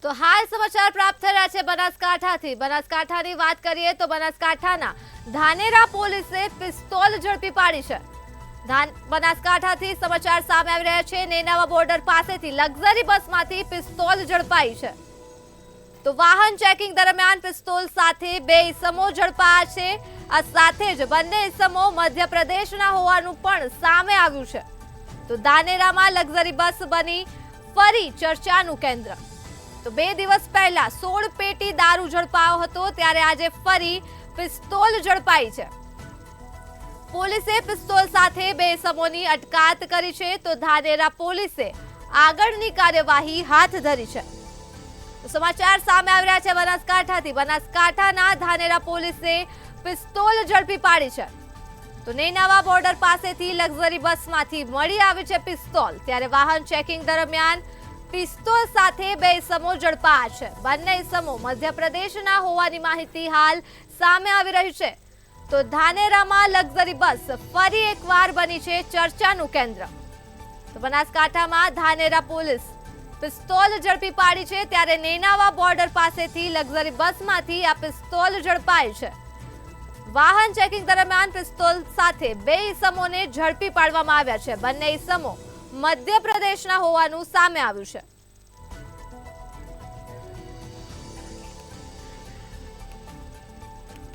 તો હાલ સમાચાર પ્રાપ્ત થઈ રહ્યા છે બનાસકાંઠાથી। બનાસકાંઠાની વાત કરીએ તો બનાસકાંઠાના ધાનેરા પોલીસે પિસ્તોલ ઝડપી પાડી છે। બનાસકાંઠાથી સમાચાર સામે આવી રહ્યા છે। નેનાવા બોર્ડર પાસેથી લક્ઝરી બસમાંથી પિસ્તોલ ઝડપાઈ છે। તો વાહન ચેકિંગ દરમિયાન પિસ્તોલ સાથે બે ઇસમો ઝડપાયા છે। આ સાથે જ બંને ઇસમો મધ્યપ્રદેશના હોવાનું પણ સામે આવ્યું છે। તો ધાનેરામાં લક્ઝરી બસ બની ફરી ચર્ચાનું કેન્દ્ર। તો 2 દિવસ પહેલા 16 પેટી દારૂ ઝડપાયો હતો, ત્યારે આજે ફરી પિસ્તોલ ઝડપાઈ છે। પોલીસે પિસ્તોલ સાથે બે ઇસમોની અટકાયત કરી છે। તો ધાનેરા પોલીસે આગળની કાર્યવાહી હાથ ધરી છે। સમાચાર સામે આવી રહ્યા છે બનાસકાંઠાથી। બનાસકાંઠાના ધાનેરા પોલીસે પિસ્તોલ ઝડપી પાડી છે। તો નેનાવા બોર્ડર પાસેથી લક્ઝરી બસમાંથી મળી આવી છે પિસ્તોલ, ત્યારે વાહન ચેકિંગ દરમિયાન પિસ્તોલ સાથે બે ઇસમો ઝડપાયા છે। બંને ઇસમો મધ્યપ્રદેશના હોવાની માહિતી હાલ સામે આવી રહી છે। તો ધાનેરામાં લક્ઝરી બસ ફરી એકવાર બની છે ચર્ચાનું કેન્દ્ર। તો બનાસકાંઠામાં ધાનેરા પોલીસ પિસ્તોલ ઝડપી પાડી છે, ત્યારે નેનાવા બોર્ડર પાસેથી લક્ઝરી બસમાંથી આ પિસ્તોલ ઝડપાઈ છે। વાહન ચેકિંગ દરમિયાન પિસ્તોલ સાથે બે ઇસમોને ઝડપી પાડવામાં આવ્યા છે। બંને ઇસમો મધ્યપ્રદેશના હોવાનું સામે આવ્યું છે।